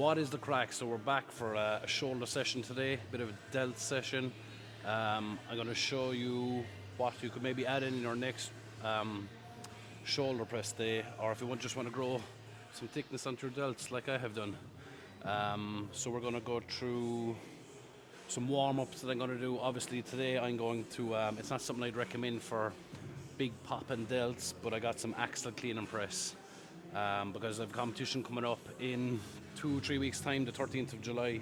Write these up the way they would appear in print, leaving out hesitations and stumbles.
what is the crack? So we're back for a shoulder session today, bit of a delt session. I'm going to show you what you could maybe add in your next shoulder press day, or if you just want to grow some thickness onto your delts like I have done. So we're going to go through some warm-ups that I'm going to do. Obviously today I'm going to, it's not something I'd recommend for big pop and delts, but I got some axle clean and press. Because I have competition coming up in 2-3 weeks time, the 13th of July.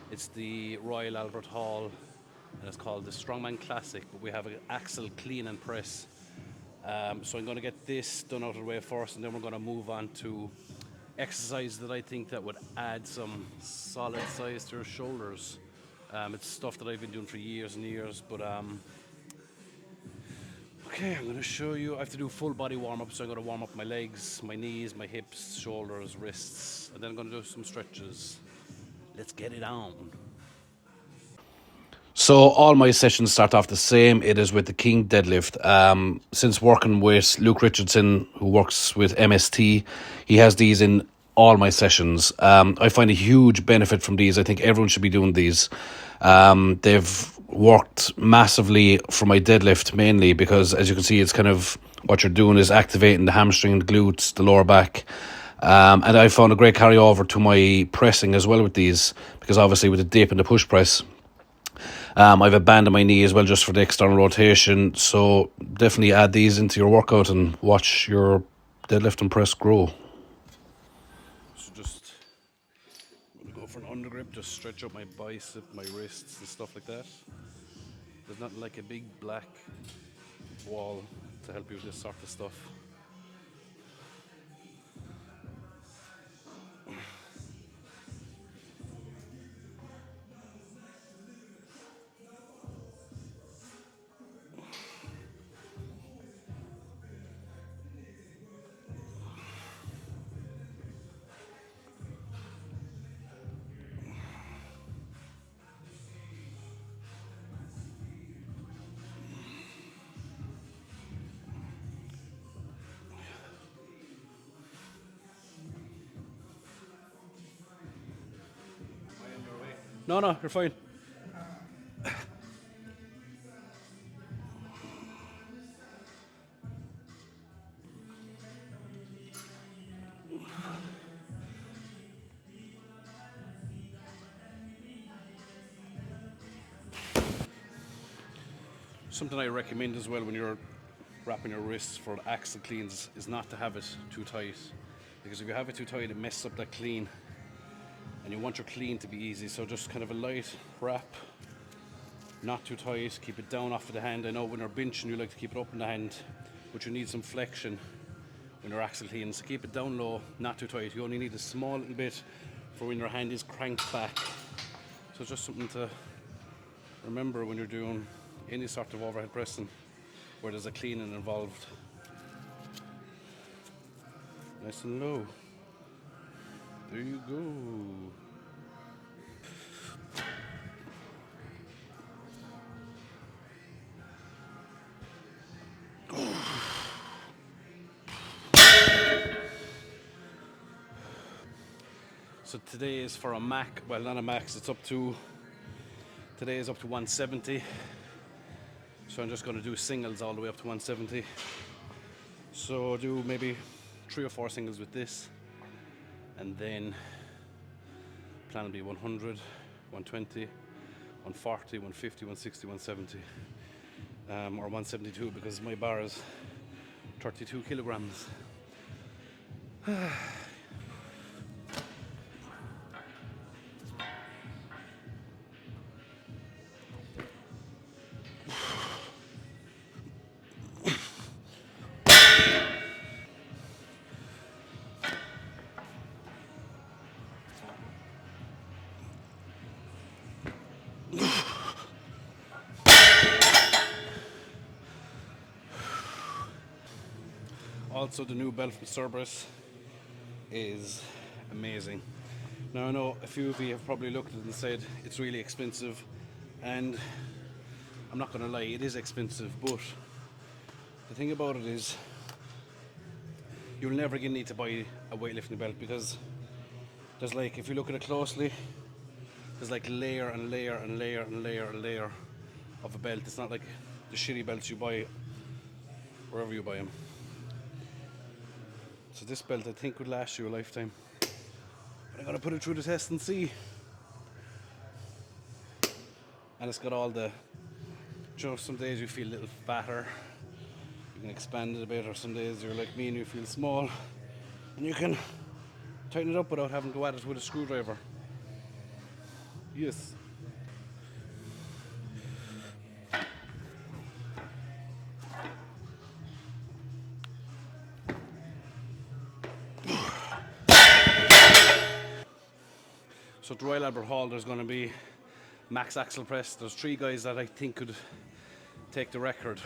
It's the Royal Albert Hall and it's called the Strongman Classic, but we have an axle clean and press. So I'm going to get this done out of the way first, and then we're going to move on to exercises that I think that would add some solid size to your shoulders. It's stuff that I've been doing for years and years, but okay, I'm going to show you. I have to do full body warm-up, so I'm going to warm up my legs, my knees, my hips, shoulders, wrists, and then I'm going to do some stretches. Let's get it on. So all my sessions start off the same. It is with the King deadlift. Since working with Luke Richardson, who works with MST, he has these in all my sessions. I find a huge benefit from these. I think everyone should be doing these. They've worked massively for my deadlift mainly because, as you can see, it's kind of what you're doing is activating the hamstring, the glutes, the lower back. And I found a great carryover to my pressing as well with these, because obviously with the dip and the push press, I've a band on my knee as well just for the external rotation. So definitely add these into your workout and watch your deadlift and press grow. So just I'm gonna go for an undergrip, just stretch up my bicep, my wrists and stuff like that. There's nothing like a big black wall to help you with this sort of stuff. No, you're fine. Something I recommend as well when you're wrapping your wrists for axle cleans is not to have it too tight, because if you have it too tight, it messes up that clean, and you want your clean to be easy. So just kind of a light wrap, not too tight, keep it down off of the hand. I know when you're benching you like to keep it up in the hand, but you need some flexion when you're axle clean, so keep it down low, not too tight. You only need a small little bit for when your hand is cranked back. So just something to remember when you're doing any sort of overhead pressing where there's a cleaning involved. Nice and low. There you go. So today is for a max, well not a max, today is up to 170. So I'm just going to do singles all the way up to 170. So I'll do maybe 3 or 4 singles with this, and then plan will be 100, 120, 140, 150, 160, 170, or 172 because my bar is 32 kilograms. Also, the new belt from Cerberus is amazing. Now I know a few of you have probably looked at it and said it's really expensive, and I'm not going to lie, it is expensive, but the thing about it is you'll never again need to buy a weightlifting belt, because There's like, if you look at it closely, there's like layer and layer and layer and layer and layer of a belt. It's not like the shitty belts you buy wherever you buy them. So this belt I think would last you a lifetime. But I'm gonna put it through the test and see. And it's got all the, you know, some days you feel a little fatter, you can expand it a bit, or some days you're like me and you feel small, and you can tighten it up without having to go at it with a screwdriver. Yes. So at the Royal Albert Hall there's going to be max axle press. There's 3 guys that I think could take the record.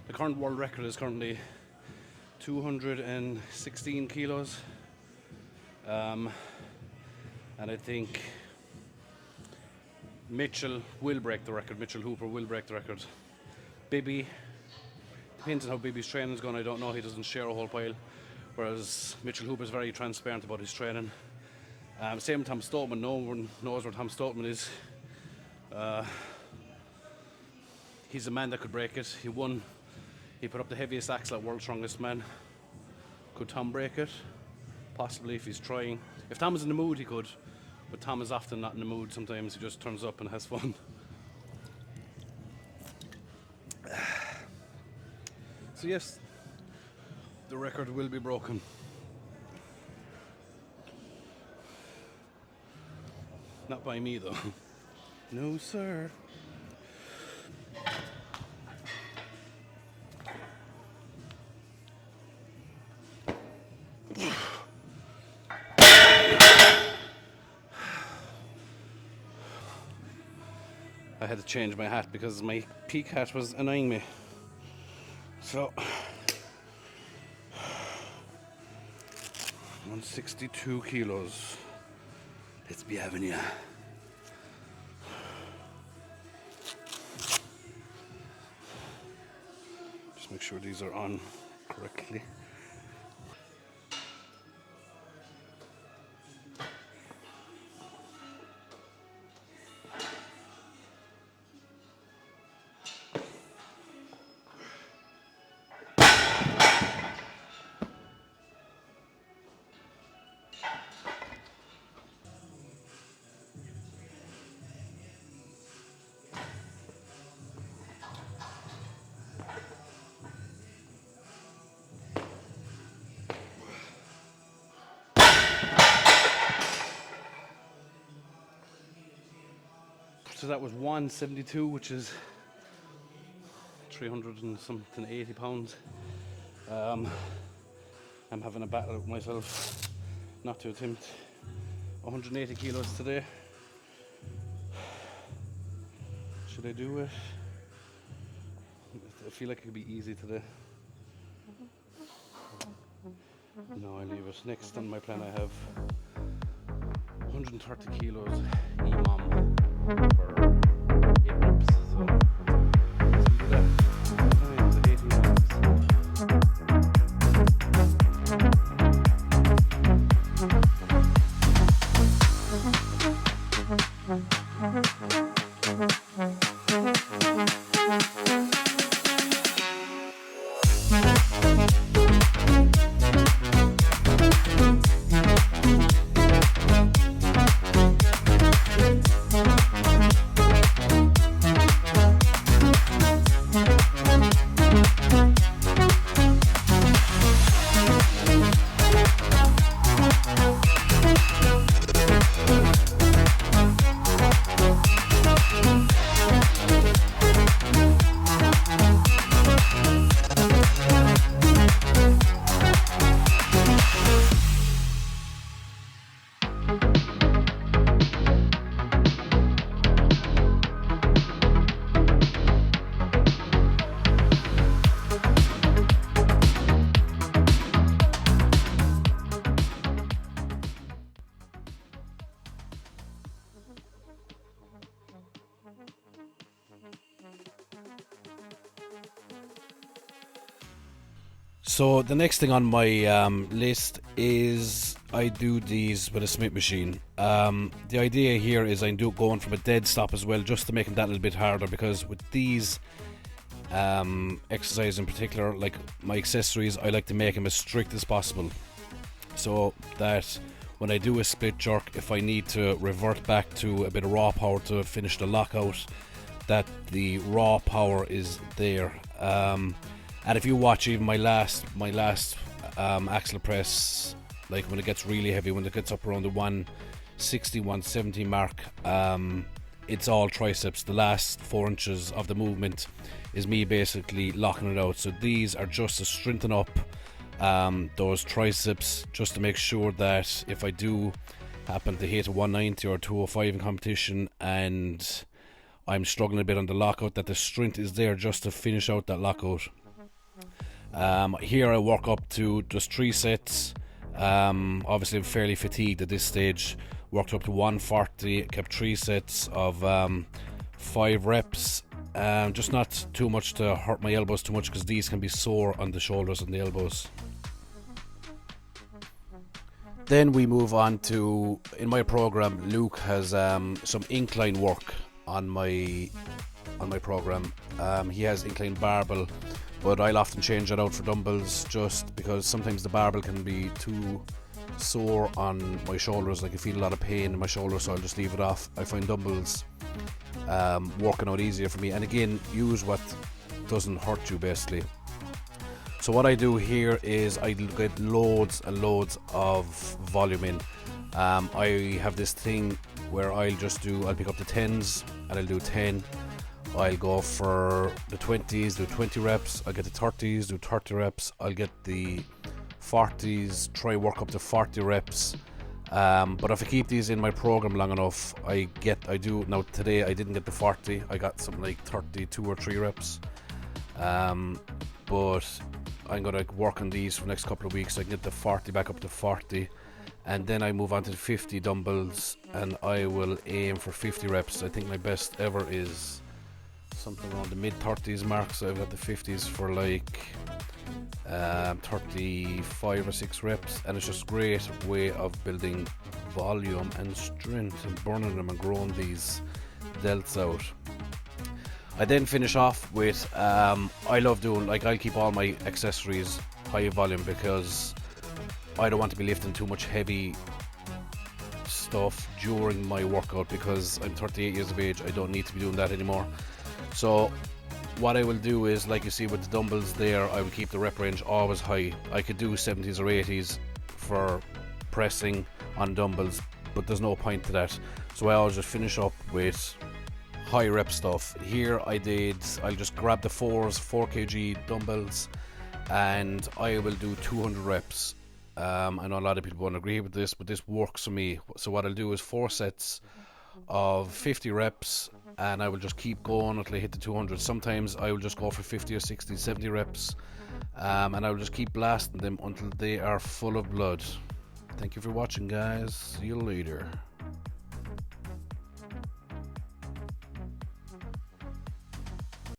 The current world record is currently 216 kilos. And I think Mitchell will break the record. Mitchell Hooper will break the record. Bibby, depends on how Bibby's training is going. I don't know. He doesn't share a whole pile. Whereas Mitchell Hooper is very transparent about his training. Same with Tom Stoutman. No one knows where Tom Stoutman is. He's a man that could break it. He won. He put up the heaviest axle at World's Strongest Man. Could Tom break it? Possibly, if he's trying. If Tom is in the mood, he could. But Tom is often not in the mood. Sometimes he just turns up and has fun. So yes, the record will be broken. Not by me though. No sir. I had to change my hat because my peak hat was annoying me. So 162 kilos. Let's be having ya. Just make sure these are on correctly. So that was 172, which is 300 and something 80 pounds. I'm having a battle with myself not to attempt 180 kilos today. Should I do it? I feel like it could be easy today. No, I leave it. Next on my plan I have 130 kilos EMOM for 8 reps. So let's do that. Times 18 months. So the next thing on my list is I do these with a Smith machine. The idea here is I do going from a dead stop as well, just to make it that little bit harder, because with these exercises in particular, like my accessories, I like to make them as strict as possible, so that when I do a split jerk, if I need to revert back to a bit of raw power to finish the lockout, that the raw power is there. And if you watch even my last axle press, like when it gets really heavy, when it gets up around the 160, 170 mark, it's all triceps. The last 4 inches of the movement is me basically locking it out. So these are just to strengthen up those triceps, just to make sure that if I do happen to hit a 190 or 205 in competition and I'm struggling a bit on the lockout, that the strength is there just to finish out that lockout. Here I work up to just 3 sets. Obviously I'm fairly fatigued at this stage. Worked up to 140, kept 3 sets of 5 reps. Just not too much to hurt my elbows too much, because these can be sore on the shoulders and the elbows. Then we move on to, in my program, Luke has some incline work on my program. He has incline barbell, but I'll often change it out for dumbbells, just because sometimes the barbell can be too sore on my shoulders. Like I feel a lot of pain in my shoulders, so I'll just leave it off. I find dumbbells working out easier for me, and again, use what doesn't hurt you basically. So what I do here is I get loads and loads of volume in. I have this thing where I'll pick up the 10s and I'll do 10. I'll go for the 20s, do 20 reps. I'll get the 30s, do 30 reps. I'll get the 40s, try work up to 40 reps. But if I keep these in my program long enough, now today I didn't get the 40, I got something like 32 or 3 reps. But I'm going to work on these for the next couple of weeks so I can get the 40 back up to 40. And then I move on to the 50 dumbbells, and I will aim for 50 reps. I think my best ever is something around the mid 30s mark, so I've got the 50s for like 35 or 6 reps, and it's just a great way of building volume and strength and burning them and growing these delts out. I then finish off with I love doing, like, I'll keep all my accessories high volume, because I don't want to be lifting too much heavy stuff during my workout, because I'm 38 years of age. I don't need to be doing that anymore. So what I will do is, like you see with the dumbbells there, I will keep the rep range always high. I could do 70s or 80s for pressing on dumbbells, but there's no point to that. So I always just finish up with high rep stuff. Here I'll just grab the 4 kg dumbbells and I will do 200 reps. I know a lot of people won't agree with this, but this works for me. So what I'll do is 4 sets of 50 reps, and I will just keep going until I hit the 200. Sometimes I will just go for 50 or 60, 70 reps, and I will just keep blasting them until they are full of blood. Thank you for watching, guys. See you later.